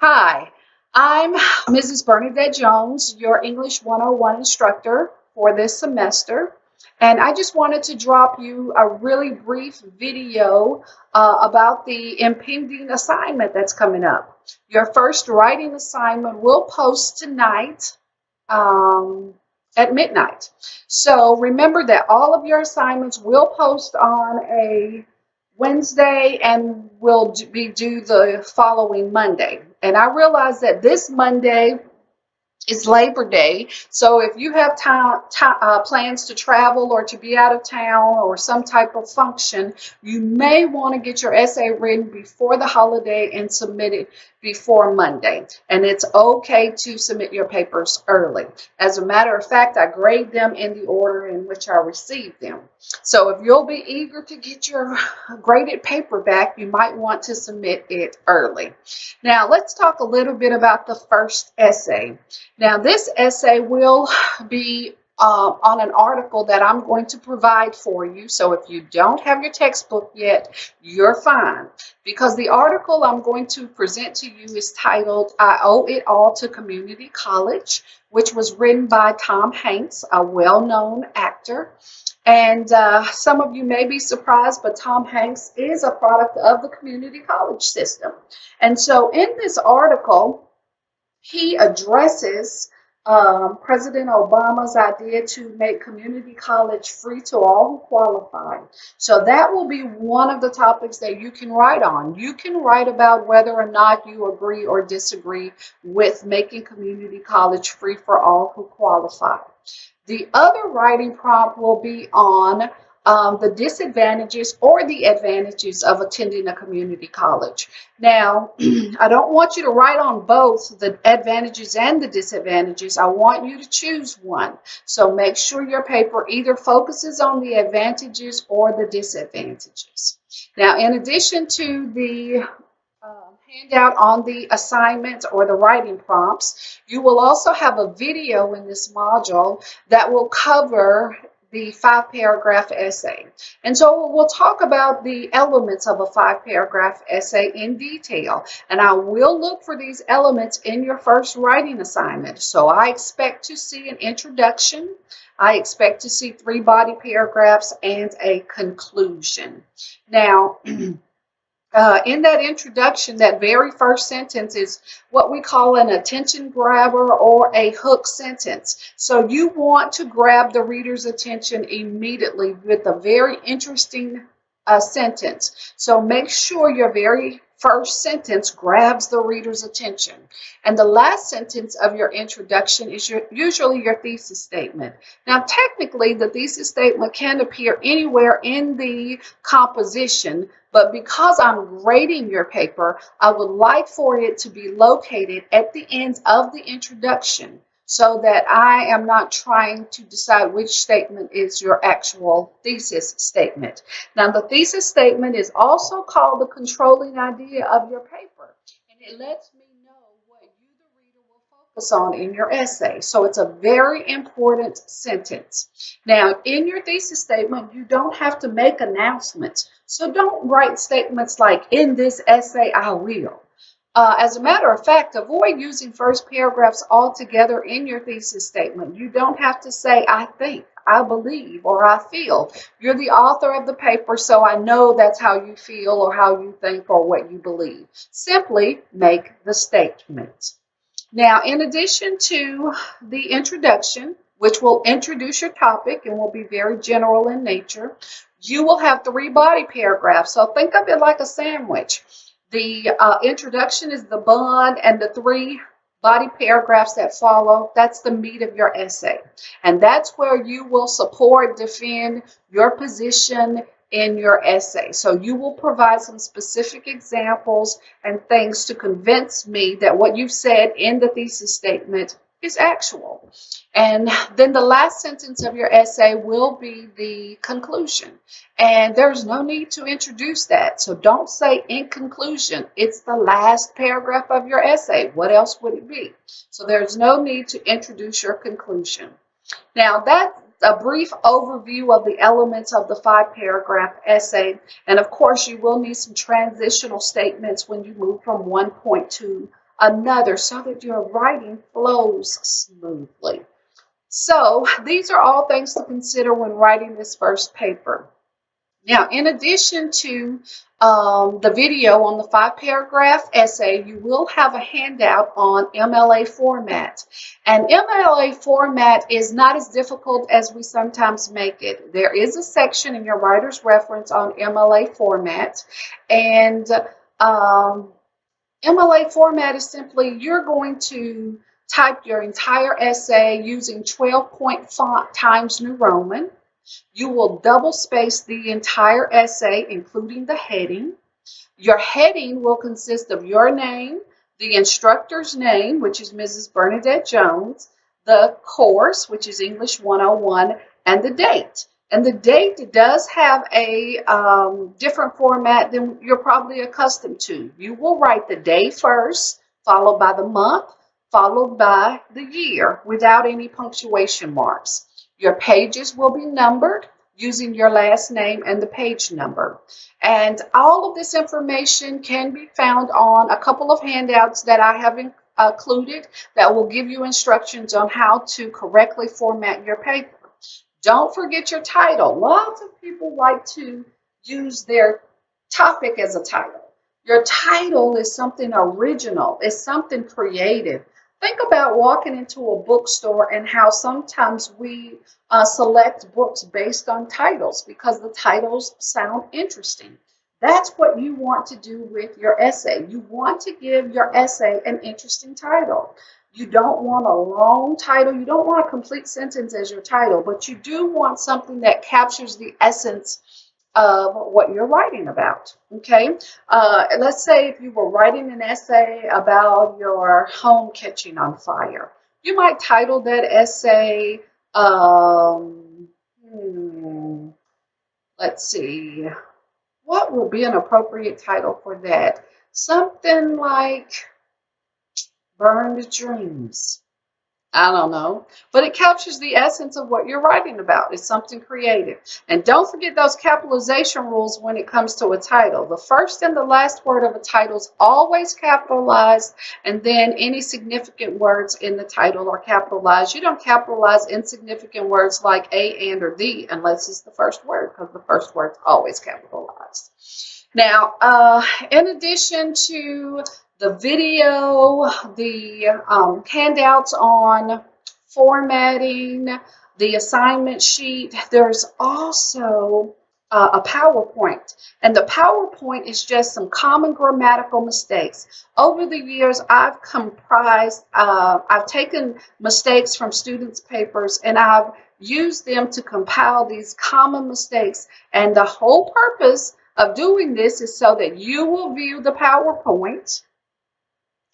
Hi, I'm Mrs. Bernadette Jones, your English 101 instructor for this semester. And I just wanted to drop you a really brief video about the impending assignment that's coming up. Your first writing assignment will post tonight at midnight. So remember that all of your assignments will post on a Wednesday and will be due the following Monday. And I realize that this Monday is Labor Day. So if you have plans to travel or to be out of town or some type of function, you may want to get your essay written before the holiday and submit it before Monday. And it's okay to submit your papers early. As a matter of fact, I grade them in the order in which I received them. So if you'll be eager to get your graded paper back, you might want to submit it early. Now let's talk a little bit about the first essay. Now, this essay will be on an article that I'm going to provide for you. So if you don't have your textbook yet, you're fine. Because the article I'm going to present to you is titled, I Owe It All to Community College, which was written by Tom Hanks, a well-known actor. And some of you may be surprised, but Tom Hanks is a product of the community college system. And so in this article, he addresses President Obama's idea to make community college free to all who qualify. So that will be one of the topics that you can write on. You can write about whether or not you agree or disagree with making community college free for all who qualify. The other writing prompt will be on the disadvantages or the advantages of attending a community college. Now, I don't want you to write on both the advantages and the disadvantages. I want you to choose one. So make sure your paper either focuses on the advantages or the disadvantages. Now, in addition to the handout on the assignment or the writing prompts, you will also have a video in this module that will cover the 5-paragraph essay. And so we'll talk about the elements of a 5-paragraph essay in detail. And I will look for these elements in your first writing assignment. So I expect to see an introduction. I expect to see 3 body paragraphs and a conclusion. Now, in that introduction, that very first sentence is what we call an attention grabber or a hook sentence. So you want to grab the reader's attention immediately with a very interesting sentence. So make sure your very first sentence grabs the reader's attention. And the last sentence of your introduction is usually your thesis statement. Now, technically, the thesis statement can appear anywhere in the composition, but because I'm grading your paper, I would like for it to be located at the end of the introduction so that I am not trying to decide which statement is your actual thesis statement. Now, the thesis statement is also called the controlling idea of your paper, and it lets me know what you, the reader, will focus on in your essay. So it's a very important sentence. Now, in your thesis statement, you don't have to make announcements. So don't write statements like, in this essay, I will. As a matter of fact, avoid using first paragraphs altogether in your thesis statement. You don't have to say, I think, I believe, or I feel. You're the author of the paper, so I know that's how you feel or how you think or what you believe. Simply make the statement. Now, in addition to the introduction, which will introduce your topic and will be very general in nature, you will have 3 body paragraphs. So think of it like a sandwich. The introduction is the bun, and the 3 body paragraphs that follow, that's the meat of your essay. And that's where you will support, defend your position in your essay. So you will provide some specific examples and things to convince me that what you've said in the thesis statement is actual. And then the last sentence of your essay will be the conclusion. And there's no need to introduce that. So don't say in conclusion. It's the last paragraph of your essay. What else would it be? So there's no need to introduce your conclusion. Now that's a brief overview of the elements of the 5-paragraph essay. And of course, you will need some transitional statements when you move from one point to another, so that your writing flows smoothly. So these are all things to consider when writing this first paper. Now, in addition to the video on the 5-paragraph essay, you will have a handout on MLA format. And MLA format is not as difficult as we sometimes make it. There is a section in your writer's reference on MLA format. And MLA format is simply you're going to type your entire essay using 12-point font Times New Roman. You will double space the entire essay, including the heading. Your heading will consist of your name, the instructor's name, which is Mrs. Bernadette Jones, the course, which is English 101, and the date. And the date does have a different format than you're probably accustomed to. You will write the day first, followed by the month, followed by the year, without any punctuation marks. Your pages will be numbered using your last name and the page number. And all of this information can be found on a couple of handouts that I have included that will give you instructions on how to correctly format your paper. Don't forget your title. Lots of people like to use their topic as a title. Your title is something original. It's something creative. Think about walking into a bookstore and how sometimes we select books based on titles because the titles sound interesting. That's what you want to do with your essay. You want to give your essay an interesting title. You don't want a long title. You don't want a complete sentence as your title, but you do want something that captures the essence of what you're writing about. Okay, let's say if you were writing an essay about your home catching on fire, you might title that essay let's see, what will be an appropriate title for that? Something like Burned Dreams. I don't know, but it captures the essence of what you're writing about. It's something creative. And don't forget those capitalization rules when it comes to a title. The first and the last word of a title is always capitalized, and then any significant words in the title are capitalized. You don't capitalize insignificant words like a, and, or the unless it's the first word, because the first word's always capitalized. Now, in addition to the video, the handouts on formatting, the assignment sheet, there's also a PowerPoint. And the PowerPoint is just some common grammatical mistakes. Over the years, I've taken mistakes from students' papers and I've used them to compile these common mistakes. And the whole purpose of doing this is so that you will view the PowerPoint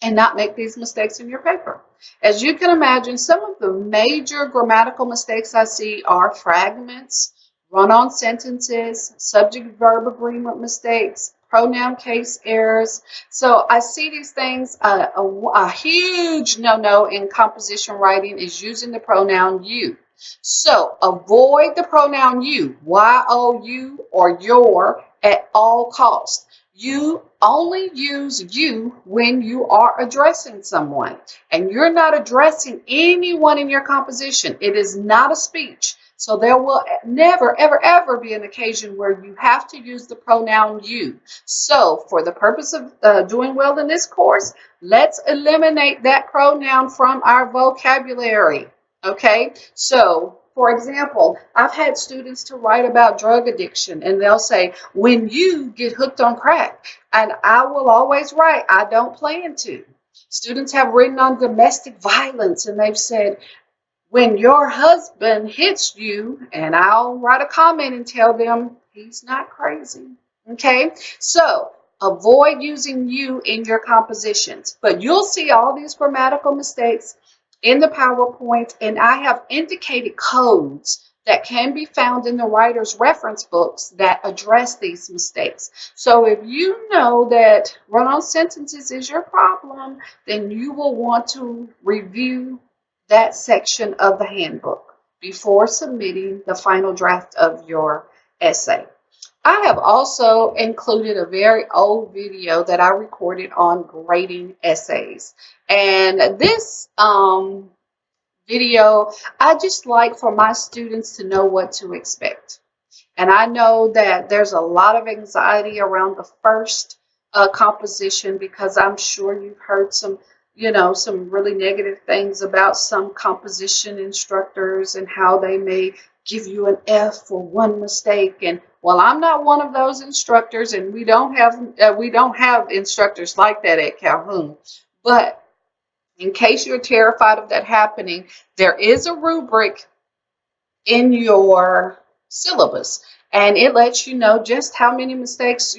and not make these mistakes in your paper. As you can imagine, some of the major grammatical mistakes I see are fragments, run-on sentences, subject-verb agreement mistakes, pronoun case errors. So I see these things. A huge no-no in composition writing is using the pronoun you. So avoid the pronoun you, Y-O-U, or your at all costs. You only use you when you are addressing someone, and you're not addressing anyone in your composition. It is not a speech. So there will never, ever, ever be an occasion where you have to use the pronoun you. So for the purpose of doing well in this course, let's eliminate that pronoun from our vocabulary. Okay, so for example, I've had students to write about drug addiction, and they'll say, when you get hooked on crack, and I will always write, I don't plan to. Students have written on domestic violence, and they've said, when your husband hits you, and I'll write a comment and tell them he's not crazy. Okay, so avoid using you in your compositions, but you'll see all these grammatical mistakes in the PowerPoint, and I have indicated codes that can be found in the writer's reference books that address these mistakes. So if you know that run-on sentences is your problem, then you will want to review that section of the handbook before submitting the final draft of your essay. I have also included a very old video that I recorded on grading essays. And this video, I just like for my students to know what to expect. And I know that there's a lot of anxiety around the first composition because I'm sure you've heard some really negative things about some composition instructors and how they may give you an F for one mistake. And well, I'm not one of those instructors, and we don't have instructors like that at Calhoun. But in case you're terrified of that happening, there is a rubric in your syllabus, and it lets you know just how many mistakes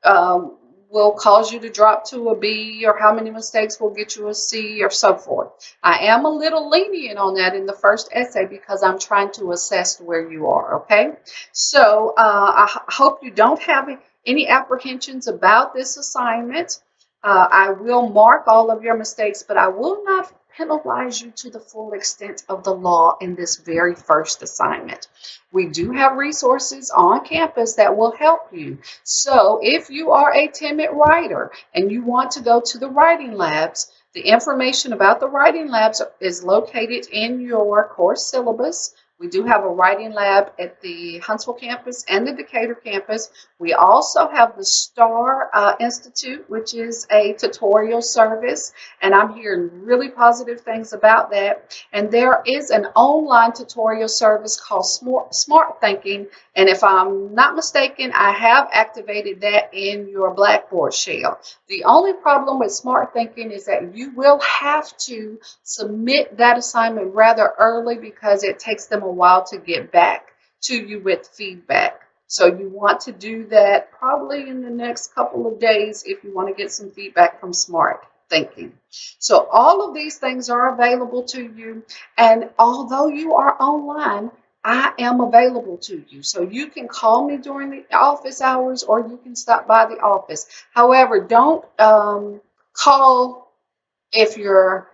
um, will cause you to drop to a B, or how many mistakes will get you a C, or so forth. I am a little lenient on that in the first essay because I'm trying to assess where you are. Okay, so I hope you don't have any apprehensions about this assignment. I will mark all of your mistakes, but I will not penalize you to the full extent of the law in this very first assignment. We do have resources on campus that will help you. So if you are a timid writer and you want to go to the writing labs, the information about the writing labs is located in your course syllabus. We do have a writing lab at the Huntsville campus and the Decatur campus. We also have the STAR Institute, which is a tutorial service, and I'm hearing really positive things about that. And there is an online tutorial service called Smart Thinking, and if I'm not mistaken, I have activated that in your Blackboard shell. The only problem with Smart Thinking is that you will have to submit that assignment rather early because it takes them a while to get back to you with feedback. So you want to do that probably in the next couple of days if you want to get some feedback from Smart Thinking. So all of these things are available to you, and although you are online, I am available to you. So you can call me during the office hours, or you can stop by the office. However, don't call if you're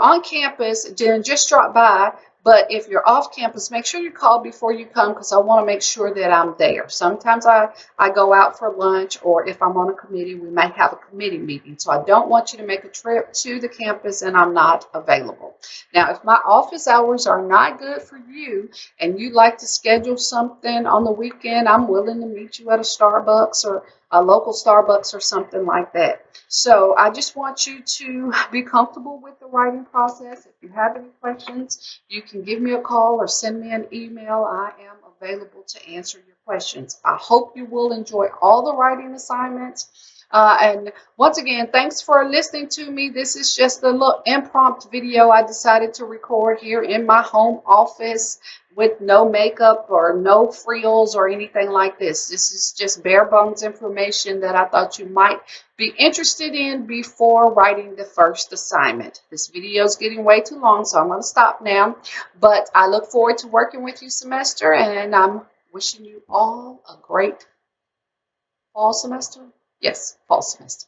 on campus, then just drop by. But if you're off campus, make sure you call before you come, because I want to make sure that I'm there. Sometimes I go out for lunch, or if I'm on a committee, we may have a committee meeting. So I don't want you to make a trip to the campus and I'm not available. Now, if my office hours are not good for you and you'd like to schedule something on the weekend, I'm willing to meet you at a Starbucks or a local Starbucks or something like that. So I just want you to be comfortable with the writing process. If you have any questions, you can give me a call or send me an email. I am available to answer your questions. I hope you will enjoy all the writing assignments. And once again, thanks for listening to me. This is just a little impromptu video I decided to record here in my home office with no makeup or no frills or anything like this. This is just bare bones information that I thought you might be interested in before writing the first assignment. This video is getting way too long, so I'm going to stop now. But I look forward to working with you semester, and I'm wishing you all a great fall semester. Yes, fall semester.